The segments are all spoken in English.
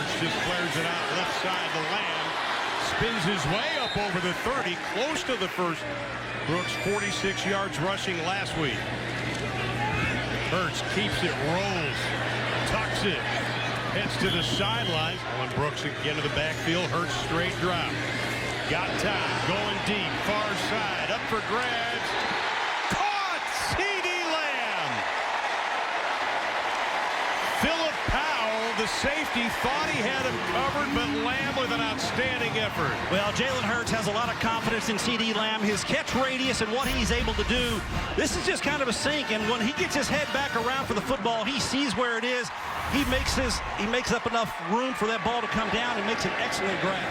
Hurts just flares it out left side to Lamb. Spins his way up over the 30, close to the first. Brooks 46 yards rushing last week. Hurts keeps it, rolls, tucks it, heads to the sidelines. Alan Brooks again to the backfield. Hurts straight drop. Got time, going deep, far side, up for grabs. Caught! C.D. Lamb! Philip Powell, the safety, thought he had him covered, but Lamb with an outstanding effort. Well, Jalen Hurts has a lot of confidence in C.D. Lamb, his catch radius and what he's able to do. This is just kind of a sink, and when he gets his head back around for the football, he sees where it is. He makes up enough room for that ball to come down and makes an excellent grab.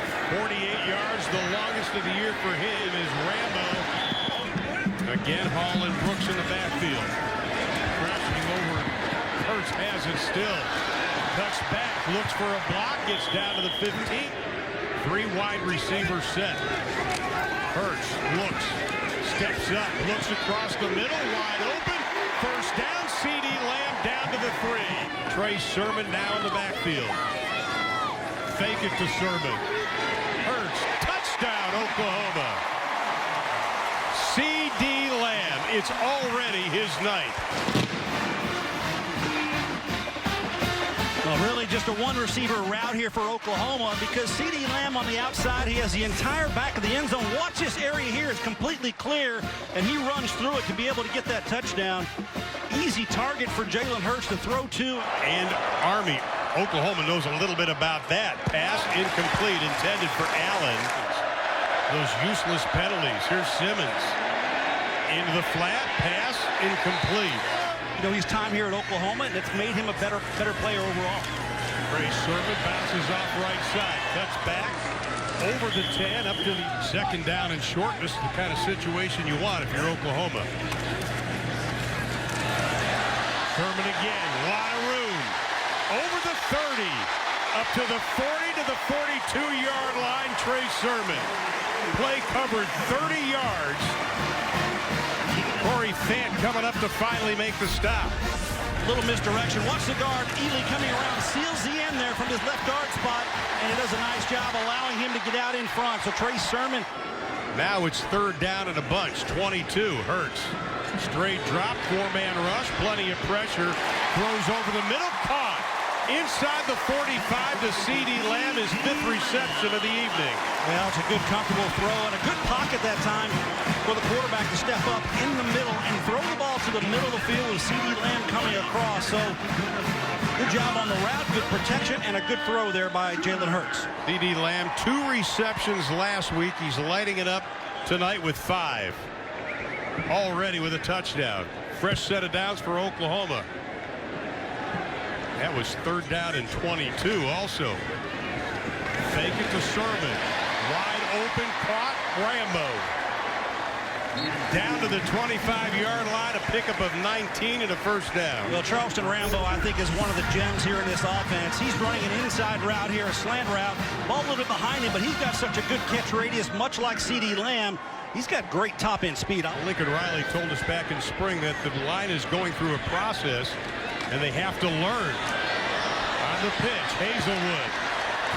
48 yards, the longest of the year for him is Rambo. Again, Hall and Brooks in the backfield. Crashing over. Hurts has it still. Cuts back, looks for a block, gets down to the 15. 3 wide receiver set. Hurts looks, steps up, looks across the middle, wide open. First down, C.D. Lamb down to the 3. Trey Sermon now in the backfield. Fake it to Sermon. Hurts, touchdown, Oklahoma. C.D. Lamb, it's already his night. Well, really just a one-receiver route here for Oklahoma because C.D. Lamb on the outside, he has the entire back of the end zone. Watch this area here is completely clear, and he runs through it to be able to get that touchdown. Easy target for Jalen Hurts to throw to. And Army, Oklahoma knows a little bit about that. Pass incomplete, intended for Allen. Those useless penalties. Here's Simmons. Into the flat, pass incomplete. You know, he's time here at Oklahoma, and it's made him a better player overall. Trey Sermon bounces off right side. Cuts back over the 10, up to the second down and short. This is the kind of situation you want if you're Oklahoma. Sermon again, a lot of room. Over the 30, up to the 40 to the 42-yard line, Trey Sermon. Play covered 30 yards. Corey Fant coming up to finally make the stop. Little misdirection. Watch the guard. Ely coming around, seals the end there from his left guard spot, and he does a nice job allowing him to get out in front. So Trey Sermon. Now it's third down and a bunch. 22. Hurts. Straight drop, 4-man rush, plenty of pressure. Throws over the middle, caught. Inside the 45 to C.D. Lamb, his 5th reception of the evening. Well, it's a good, comfortable throw and a good pocket that time for the quarterback to step up in the middle and throw the ball to the middle of the field with C.D. Lamb coming across. So, good job on the route, good protection, and a good throw there by Jalen Hurts. C.D. Lamb, 2 receptions last week. He's lighting it up tonight with 5. Already with a touchdown. Fresh set of downs for Oklahoma. That was third down and 22 also. Fake it to Sermon. Wide open, caught. Rambo. Down to the 25-yard line, a pickup of 19 and a first down. Well, Charleston Rambo, I think, is one of the gems here in this offense. He's running an inside route here, a slant route. Ball a little bit behind him, but he's got such a good catch radius, much like C.D. Lamb. He's got great top-end speed. Lincoln Riley told us back in spring that the line is going through a process, and they have to learn. On the pitch, Hazelwood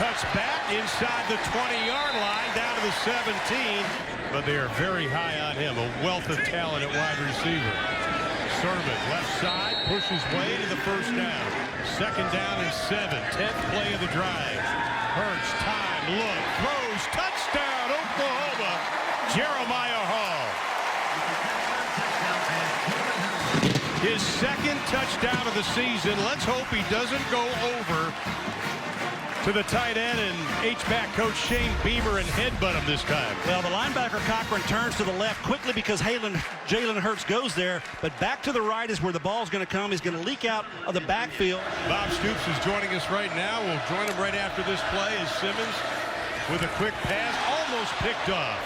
cuts back inside the 20-yard line, down to the 17, but they are very high on him. A wealth of talent at wide receiver. Sermon, left side, pushes way to the first down. Second down and 7, 10th play of the drive. Hurts, time, look, throws, touchdown, Oklahoma. Jeremiah Hall. His 2nd touchdown of the season. Let's hope he doesn't go over to the tight end and H-back coach Shane Beamer and headbutt him this time. Well, the linebacker Cochran turns to the left quickly because Jalen Hurts goes there, but back to the right is where the ball's going to come. He's going to leak out of the backfield. Bob Stoops is joining us right now. We'll join him right after this play as Simmons with a quick pass, almost picked off.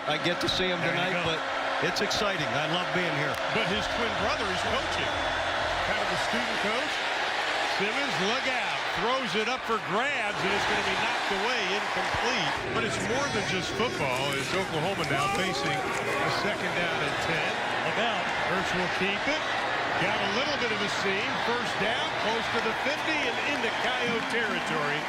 I get to see him tonight, but it's exciting. I love being here. But his twin brother is coaching. Kind of a student coach. Simmons, look out. Throws it up for grabs, and it's going to be knocked away, incomplete. But it's more than just football. It's Oklahoma now facing a second down and 10. Look out. Hurts will keep it. Got a little bit of a seam. First down, close to the 50 and into Coyote territory.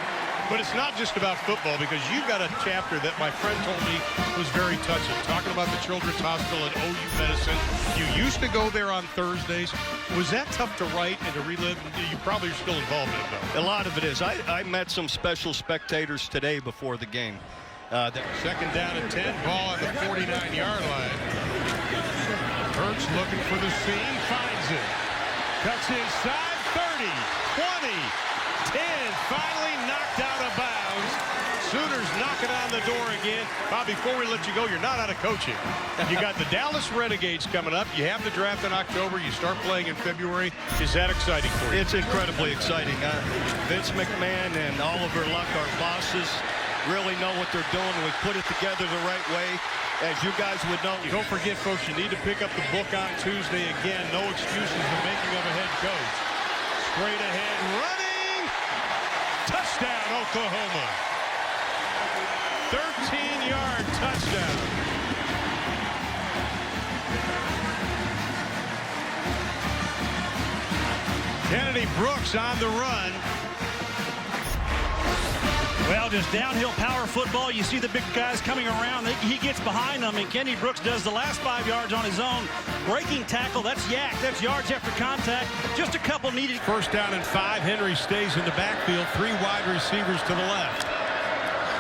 But it's not just about football, because you've got a chapter that my friend told me was very touching, talking about the Children's Hospital at OU Medicine. You used to go there on Thursdays. Was that tough to write and to relive? You probably are still involved in it, though. A lot of it is. I met some special spectators today before the game. Second down and 10, ball on the 49-yard line. Hurts looking for the seam, finds it. Cuts inside, 30, 20, 10, finally knocked out of bounds. Sooners knocking on the door again. Bob, before we let you go, you're not out of coaching. You got the Dallas Renegades coming up. You have the draft in October. You start playing in February. Is that exciting for you? It's incredibly exciting. Vince McMahon and Oliver Luck, our bosses, really know what they're doing. We put it together the right way. As you guys would know. Don't forget, folks, you need to pick up the book on Tuesday again. No excuses, the making of a head coach. Straight ahead, running. Touchdown, Oklahoma. 13-yard touchdown. Kennedy Brooks on the run. Well, just downhill power football. You see the big guys coming around. He gets behind them, and Kenny Brooks does the last 5 yards on his own. Breaking tackle, that's yak. That's yards after contact. Just a couple needed. First down and 5. Henry stays in the backfield. 3 wide receivers to the left.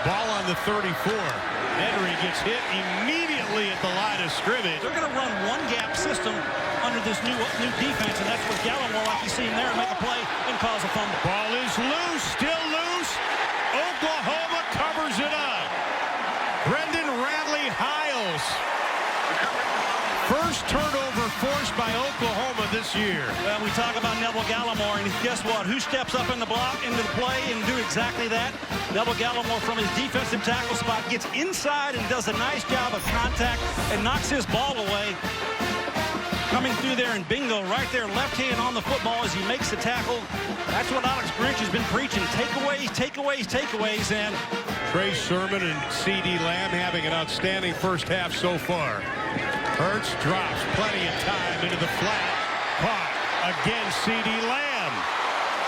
Ball on the 34. Henry gets hit immediately at the line of scrimmage. They're going to run one gap system under this new defense, and that's what Gallimore, like you see him there, make a play and cause a fumble. Ball is loose, still loose. Oklahoma covers it up. Brendan Radley Hiles. First turnover forced by Oklahoma this year. Well, we talk about Neville Gallimore, and guess what? Who steps up in the block, into the play, and do exactly that? Neville Gallimore from his defensive tackle spot gets inside and does a nice job of contact and knocks his ball away. Coming through there, and bingo, right there, left hand on the football as he makes the tackle. That's what Alex Grinch has been preaching. Takeaways, takeaways, takeaways, and Trey Sermon and C.D. Lamb having an outstanding first half so far. Hurts drops plenty of time into the flat. Caught again, C.D. Lamb.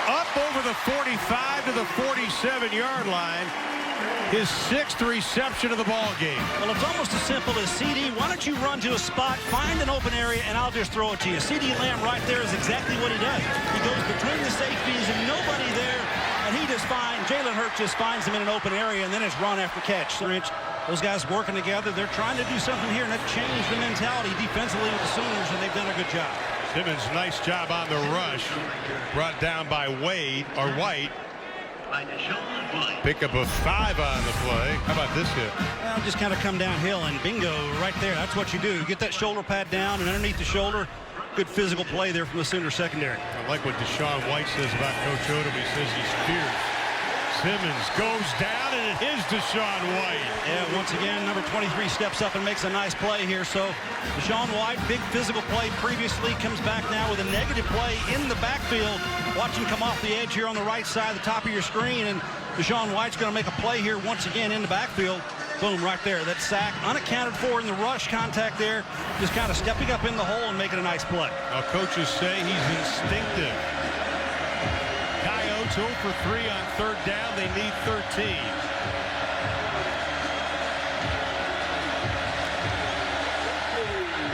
Up over the 45 to the 47-yard line. His 6th reception of the ball game. Well, it's almost as simple as CD. Why don't you run to a spot, find an open area, and I'll just throw it to you. CD Lamb right there is exactly what he does. He goes between the safeties and nobody there, and he just finds, Jalen Hurts just finds him in an open area, and then it's run after catch. Those guys working together, they're trying to do something here, and that changed the mentality defensively with the Sooners, and they've done a good job. Simmons, nice job on the rush. Brought down by White. Pickup of 5 on the play. How about this hit? Well, just kind of come downhill, and bingo, right there. That's what you do. Get that shoulder pad down, and underneath the shoulder, good physical play there from the Sooner secondary. I like what Deshaun White says about Coach Odom. He says he's fierce. Simmons goes down, and it is Deshaun White. Yeah, once again, number 23 steps up and makes a nice play here. So Deshaun White, big physical play previously, comes back now with a negative play in the backfield. Watch him come off the edge here on the right side, the top of your screen, and Deshaun White's going to make a play here once again in the backfield. Boom, right there. That sack, unaccounted for in the rush contact there, just kind of stepping up in the hole and making a nice play. Now, coaches say he's instinctive. Coyotes 0 for 3 on 3rd down. They need 13.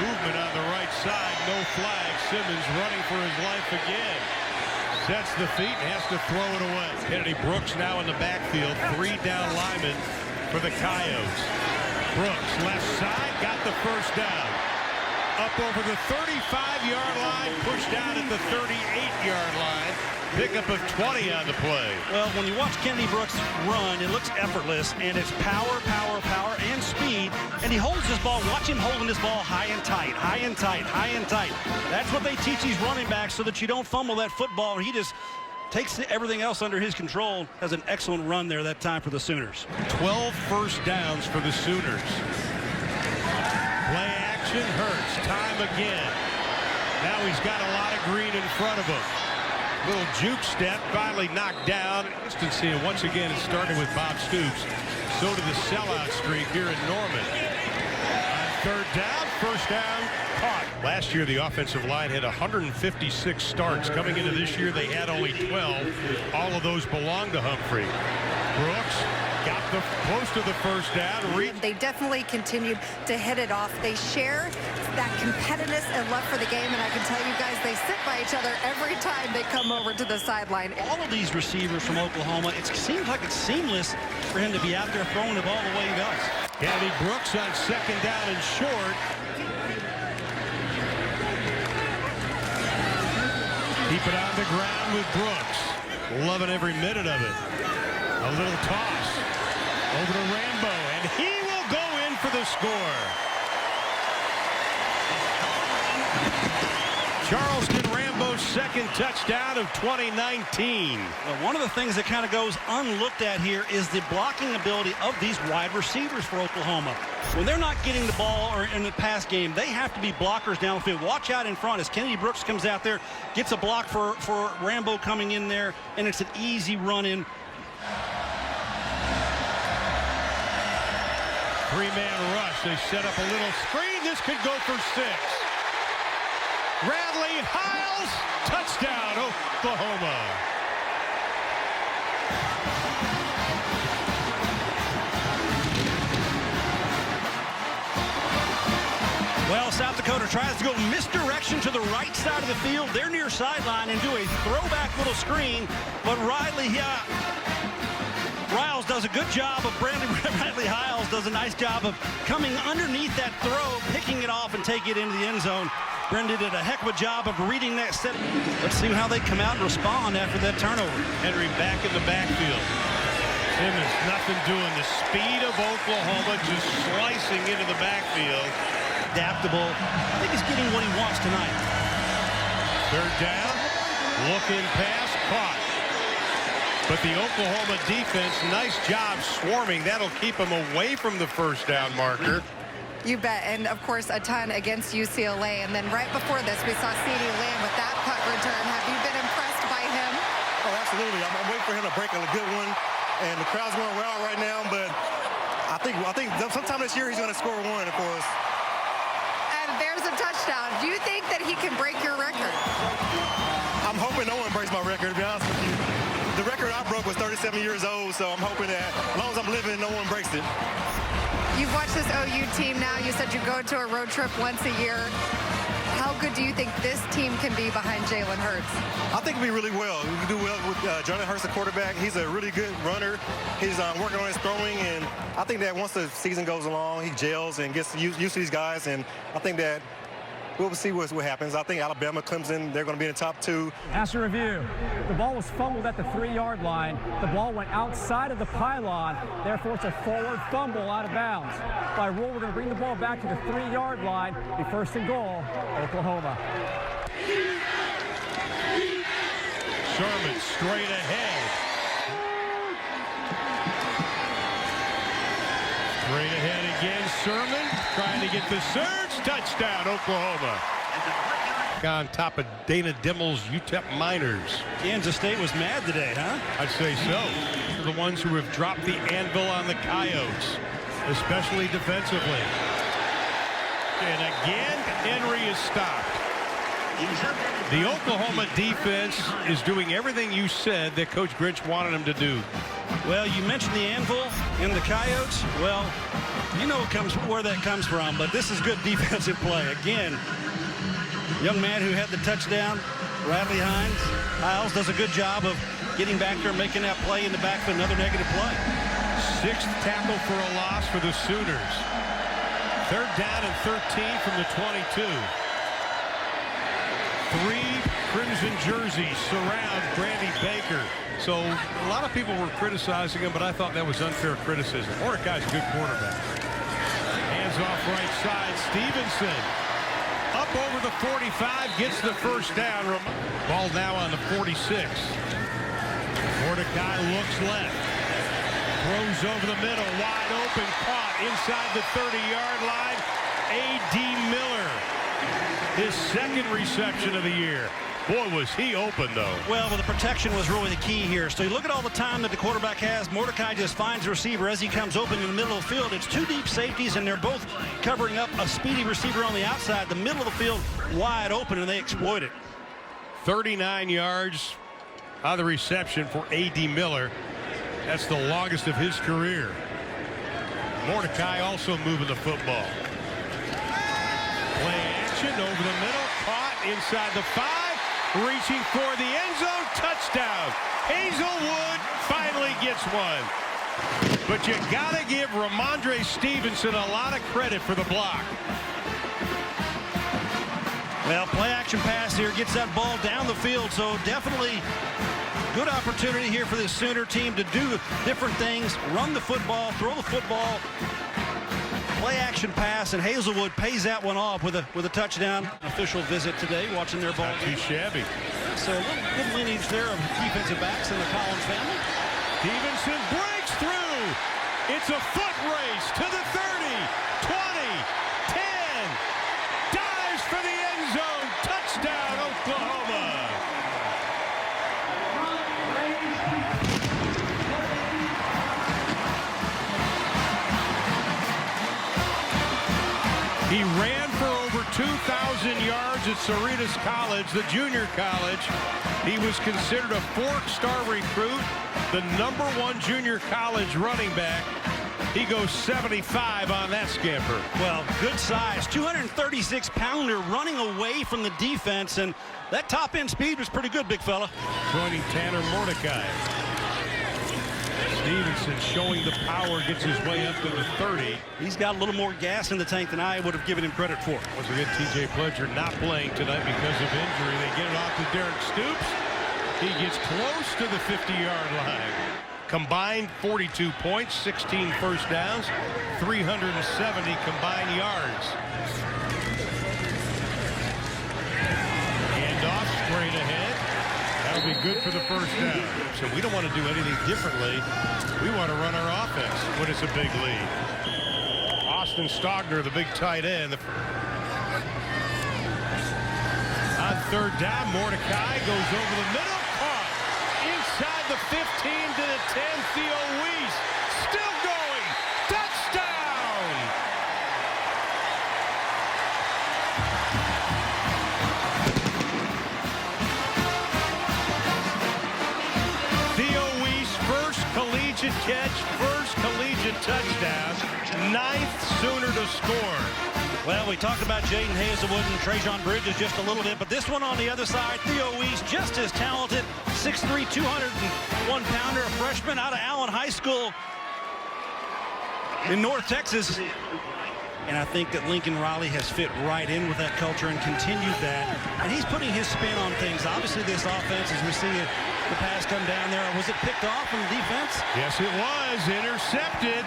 Movement on the right side. No flag. Simmons running for his life again. Sets the feet and has to throw it away. Kennedy Brooks now in the backfield. 3 down linemen for the Coyotes. Brooks left side. Got the first down. Up over the 35-yard line. Pushed down at the 38-yard line. Pickup of 20 on the play. Well, when you watch Kennedy Brooks run, it looks effortless, and it's power, power, power, and speed. And he holds his ball. Watch him holding his ball high and tight, high and tight, high and tight. That's what they teach these running backs so that you don't fumble that football. He just takes everything else under his control. Has an excellent run there that time for the Sooners. 12 first downs for the Sooners. Play action, Hurts. Time again. Now he's got a lot of green in front of him. Little juke step, finally knocked down. Consistency, and once again, it started with Bob Stoops. So did the sellout streak here in Norman. On 3rd down, first down, caught. Last year, the offensive line had 156 starts. Coming into this year, they had only 12. All of those belong to Humphrey. Brooks got close to the first down. They definitely continued to hit it off. They share that competitiveness and love for the game, and I can tell you guys, they sit by each other every time they come over to the sideline. All of these receivers from Oklahoma, it seems like it's seamless for him to be out there throwing the ball the way he does. Gabby Brooks on second down and short. Keep it on the ground with Brooks. Loving every minute of it. A little toss over to Rambo, and he will go in for the score. Charleston Rambo's second touchdown of 2019. Well, one of the things that kind of goes unlooked at here is the blocking ability of these wide receivers for Oklahoma. When they're not getting the ball or in the pass game, they have to be blockers downfield. Watch out in front as Kennedy Brooks comes out there, gets a block for Rambo coming in there, and it's an easy run in. Three-man rush. They set up a little screen. This could go for 6. Radley Hiles, touchdown, Oklahoma. Well, South Dakota tries to go misdirection to the right side of the field, their near sideline, and do a throwback little screen, but Riles does a good job of Radley Hiles does a nice job of coming underneath that throw, picking it off and taking it into the end zone. Brendan did a heck of a job of reading that set. Let's see how they come out and respond after that turnover. Henry back in the backfield. Simmons, nothing doing. The speed of Oklahoma just slicing into the backfield. Adaptable. I think he's getting what he wants tonight. Third down. Looking pass, caught. But the Oklahoma defense, nice job swarming. That'll keep them away from the first down marker. You bet. And, of course, a ton against UCLA. And then right before this, we saw CeeDee Lamb with that punt return. Have you been impressed by him? Oh, absolutely. I'm waiting for him to break a good one. And the crowd's going wild right now. But I think sometime this year he's going to score one, of course. And there's a touchdown. Do you think that he can break your record? I'm hoping no one breaks my record, to be honest with you. The record I broke was 37 years old, so I'm hoping that as long as I'm living, no one breaks it. You've watched this OU team now. You said you go to a road trip once a year. How good do you think this team can be behind Jalen Hurts? I think we'll be really well. We can do well with Jalen Hurts, the quarterback. He's a really good runner. He's working on his throwing, and I think that once the season goes along, he gels and gets used to these guys, and I think that we'll see what happens. I think Alabama, Clemson, they're going to be in the top 2. As a review, the ball was fumbled at the 3-yard line. The ball went outside of the pylon. Therefore, it's a forward fumble out of bounds. By rule, we're going to bring the ball back to the 3-yard line. Be first and goal, Oklahoma. Sherman straight ahead. Straight ahead again, Sherman trying to get the surge. Touchdown, Oklahoma. On top of Dana Dimmel's UTEP Miners. Kansas State was mad today, huh? I'd say so. They're the ones who have dropped the anvil on the Coyotes, especially defensively. And again, Henry is stopped. The Oklahoma defense is doing everything you said that Coach Grinch wanted them to do. Well, you mentioned the anvil and the Coyotes. Well, you know where that comes from, but this is good defensive play. Again, young man who had the touchdown, Radley Hiles does a good job of getting back there and making that play in the backfield. Another negative play. 6th tackle for a loss for the Sooners. Third down and 13 from the 22. 3 crimson jerseys surround Brandy Baker. So a lot of people were criticizing him, but I thought that was unfair criticism. Mordecai's a good quarterback. Hands off right side. Stevenson up over the 45, gets the first down. Ball now on the 46. Mordecai looks left. Throws over the middle, wide open, caught inside the 30-yard line. A.D. Miller, his second reception of the year. Boy, was he open, though. Well, the protection was really the key here. So you look at all the time that the quarterback has. Mordecai just finds the receiver as he comes open in the middle of the field. It's two deep safeties, and they're both covering up a speedy receiver on the outside. The middle of the field wide open, and they exploit it. 39 yards on the reception for A.D. Miller. That's the longest of his career. Mordecai also moving the football. Play action over the middle. Caught inside the 5. Reaching for the end zone. Touchdown. Hazelwood finally gets one. But you got to give Ramondre Stevenson a lot of credit for the block. Well, play action pass here gets that ball down the field, so definitely good opportunity here for this Sooner team to do different things, run the football, throw the football, play action pass, and Hazelwood pays that one off with a touchdown. Official visit today, watching their ball. Not too shabby. So a little good lineage there of defensive backs in the Collins family. Stevenson breaks through. It's a foot race to the 30, 20, 10. Dives for the end zone. Touchdown, Oklahoma. He ran for over 2,000 yards at Cerritos College, the junior college. He was considered a 4-star recruit, the #1 junior college running back. He goes 75 on that scamper. Well, good size, 236-pounder running away from the defense, and that top-end speed was pretty good, big fella. Joining Tanner Mordecai. Stevenson showing the power, gets his way up to the 30. He's got a little more gas in the tank than I would have given him credit for. Once again, T.J. Pledger not playing tonight because of injury. They get it off to Derek Stoops. He gets close to the 50-yard line. Combined 42 points, 16 first downs, 370 combined yards. Handoff straight ahead. That'll be good for the first down. So we don't want to do anything differently. We want to run our offense when it's a big lead. Austin Stogner, the big tight end. On third down, Mordecai goes over the middle. Caught inside the 15 to the 10. Theo Weiss still going. Touchdown! Theo Weiss, first collegiate catch, first collegiate touchdown, 9th Sooner to score. Well, we talked about Jaden Hazelwood and Trajan Bridges just a little bit, but this one on the other side, Theo Weiss, just as talented, 6'3", 201-pounder, a freshman out of Allen High School in North Texas. And I think that Lincoln Riley has fit right in with that culture and continued that. And he's putting his spin on things. Obviously, this offense, as we see it, the pass come down there. Was it picked off from the defense? Yes, it was. Intercepted.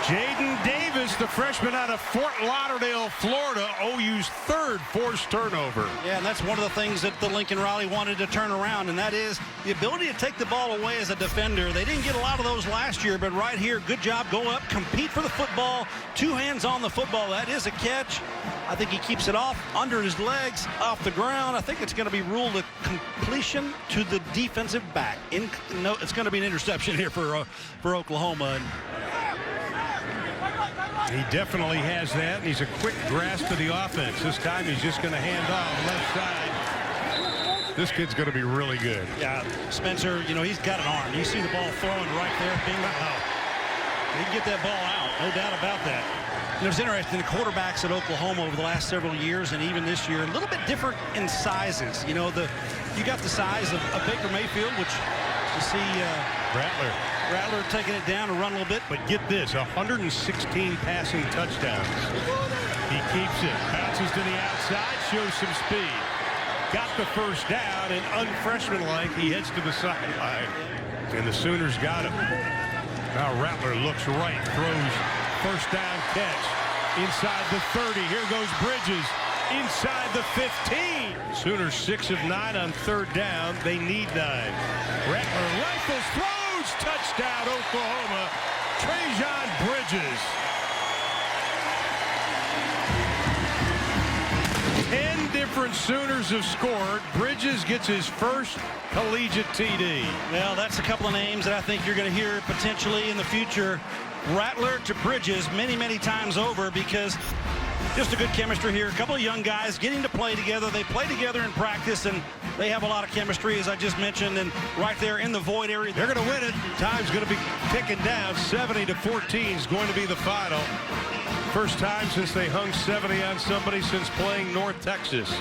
Jaden Davis, the freshman out of Fort Lauderdale, Florida, OU's third forced turnover. Yeah, and that's one of the things that the Lincoln Riley wanted to turn around, and that is the ability to take the ball away as a defender. They didn't get a lot of those last year, but right here, good job, go up, compete for the football, 2 hands on the football. That is a catch. I think he keeps it off under his legs, off the ground. I think it's going to be ruled a completion to the defensive back. No, it's going to be an interception here for Oklahoma. He definitely has that, and he's a quick grasp of the offense. This time he's just going to hand off left side. This kid's going to be really good. Yeah, Spencer, you know, he's got an arm. You see the ball throwing right there. Bingo. He can get that ball out, no doubt about that. You know, it's interesting, the quarterbacks at Oklahoma over the last several years and even this year, a little bit different in sizes. You know, you got the size of Baker Mayfield, which you see Rattler taking it down and run a little bit. But get this, 116 passing touchdowns. He keeps it, bounces to the outside, shows some speed. Got the first down, and unfreshman-like, he heads to the sideline. And the Sooners got him. Now Rattler looks right, throws first down catch. Inside the 30, here goes Bridges. Inside the 15. Sooners 6 of 9 on third down. They need 9. Rattler rifles, throws, touchdown, Oklahoma. Trajan Bridges. 10 different different Sooners have scored. Bridges gets his first collegiate TD. Well, that's a couple of names that I think you're going to hear potentially in the future. Rattler to Bridges many, many times over, because just a good chemistry here. A couple of young guys getting to play together. They play together in practice, and they have a lot of chemistry, as I just mentioned, and right there in the void area. They're going to win it. Time's going to be ticking down. 70-14 is going to be the final. First time since they hung 70 on somebody since playing North Texas.